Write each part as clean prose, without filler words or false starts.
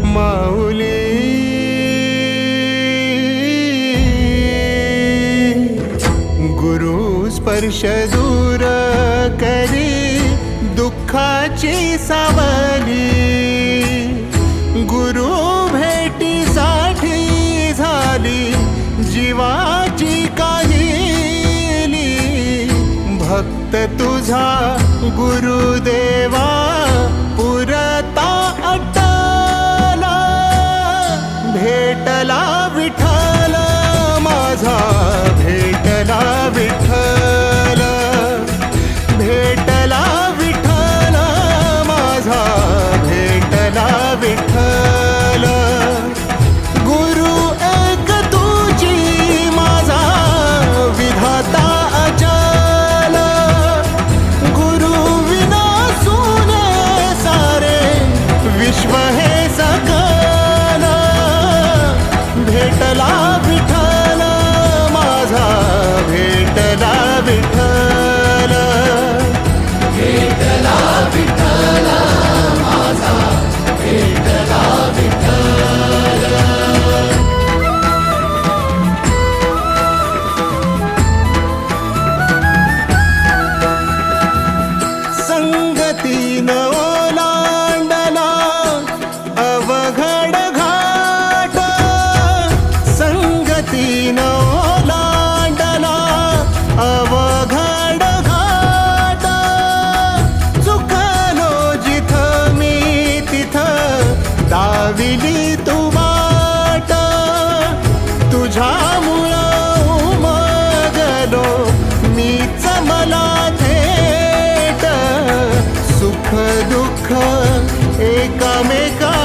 माऊली गुरु स्पर्श दूर करी दुःखाची सावली, गुरु भेटीसाठी झाली जीवाची काहिली। भक्त तुझा गुरुदेवा पुरता अट्टला, भेटला विठ्ठल माझा, भेटला विठ्ठल, भेटला विठ्ठल माझा, भेटला विठ्ठल। गुरु एक तुझी माझा विधाता अचल, गुरु विना सुने सारे विश्व हे सकल। भेटला विठ्ठल माझा, भेटला विठ्ठल, भेटला विठ्ठल माझा, भेटला विठ्ठल। संगतीन ओलांडला अवघड घाट, संगतीन ओलांडला अवघड घाट। चुकलो जिथं मी तिथं दाविली तू वाट, तुझ्यामुळं उमगलो मीच मला थेट। सुख दुःख एकामेका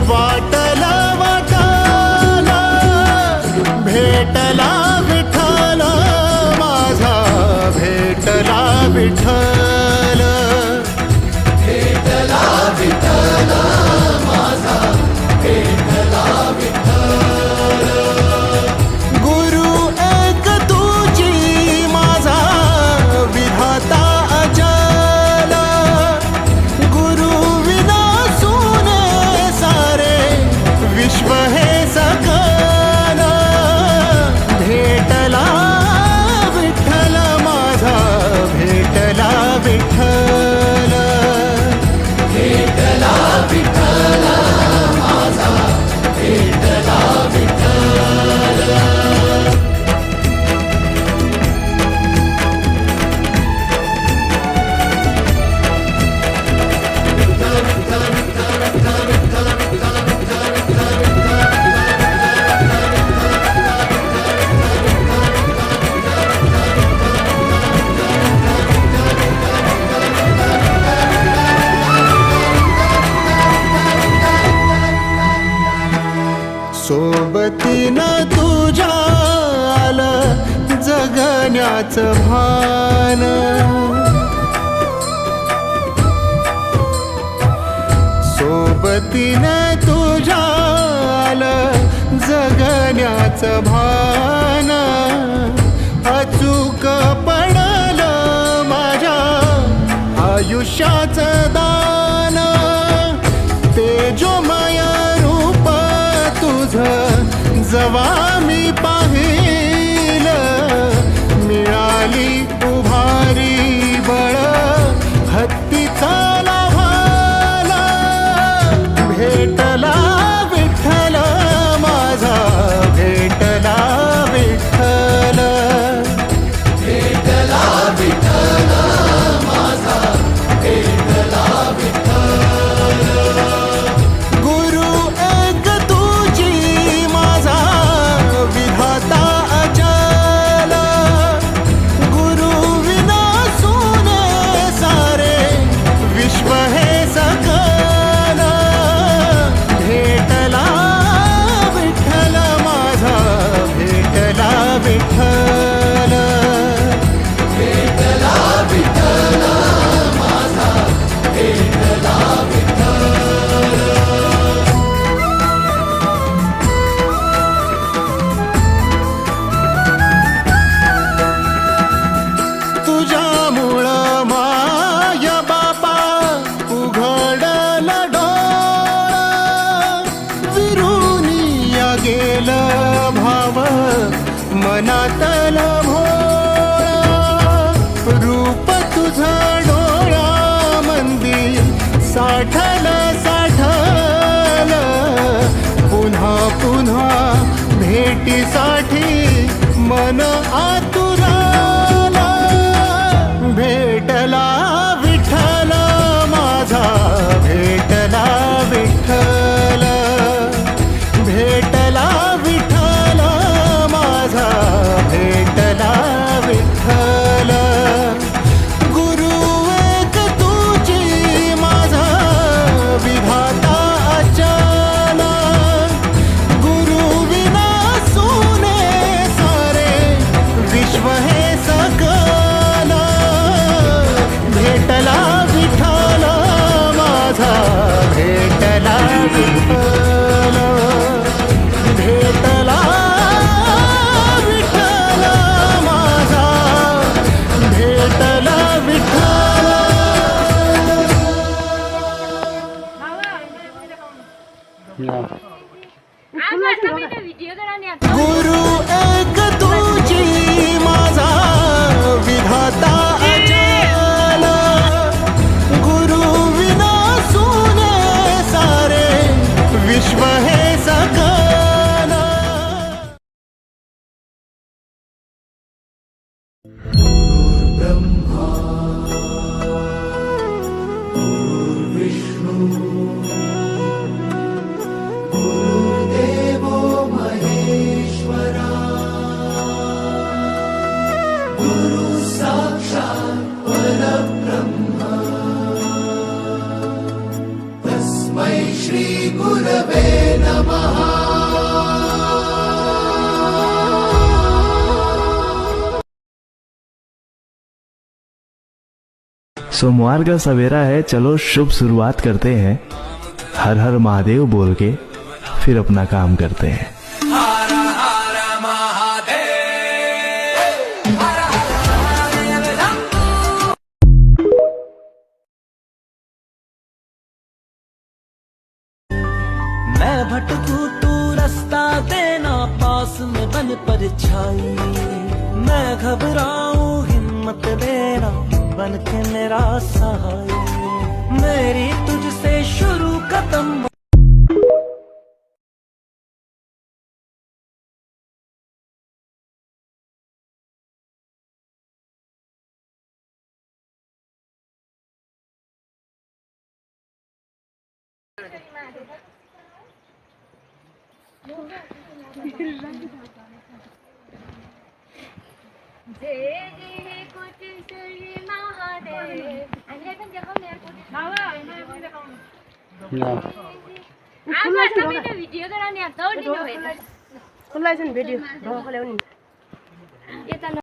वाटला वाटाला, भेटला विठ्ठल माझा, भेटला विठ्ठल, भेटला विठ्ठल माझा, भेटला विठ्ठल। गुरु एक तुझी माझा विधाता अचल, गुरु विना सुने सारे विश्व हे सकल। भेटला विठ्ठल माझा, भेटला विठ्ठल, भेटला विठ्ठल माझा, भेटला विठ्ठल। सोबतीनं तुझ्या आलं जगण्याचं भान, सोबतीनं तुझ्या आलं जगण्याचं भान। अचूक पडलं माझ्या आयुष्याचं दान, तेजोमय रूप तुझं जवा मी पाहिलं, मिळाली उभारी बळ हत्तीचा लाभाला। भेटला विठ्ठल माझा, भेटला विठ्ठल, भेटला विठ्ठल माझा, भेटला मनातल भोळा रूप तुझं डोळा मंदी साठल साठल पुन्हा पुन्हा भेटीसाठी मन आतुराला भेटला विठ्ठल माझा भेटला विठ्ठल भेटला विठ्ठल माझा भेटला विठ्ठल गुरु एक तुझी माझा विधाता अचल गुरु विना सोने सारे विश्व हे सकल भेटला विठ्ठल माझा भेटला विठ्ठल भेटला विठ्ठल माझा भेटला विठ्ठल गुरु एक तुझी माझा विधाता अचल गुरु विना सोने सारे विश्व हे सकल सोमवार का सवेरा है, चलो शुभ शुरुआत करते हैं। हर हर महादेव बोल के फिर अपना काम करते हैं। मैं भटकूं तू रास्ता देना पास में बन परछाई मैं घबराऊं हिम्मत देना बन के मेरा सहाय मेरी तुझसे शुरू कदम जय जय कोटेश्वरी महादेव आणि हे पण जेव्हा मी व्हिडिओ करा आणि आता व्हिडिओ खुला भिडियो ढोकल्यावर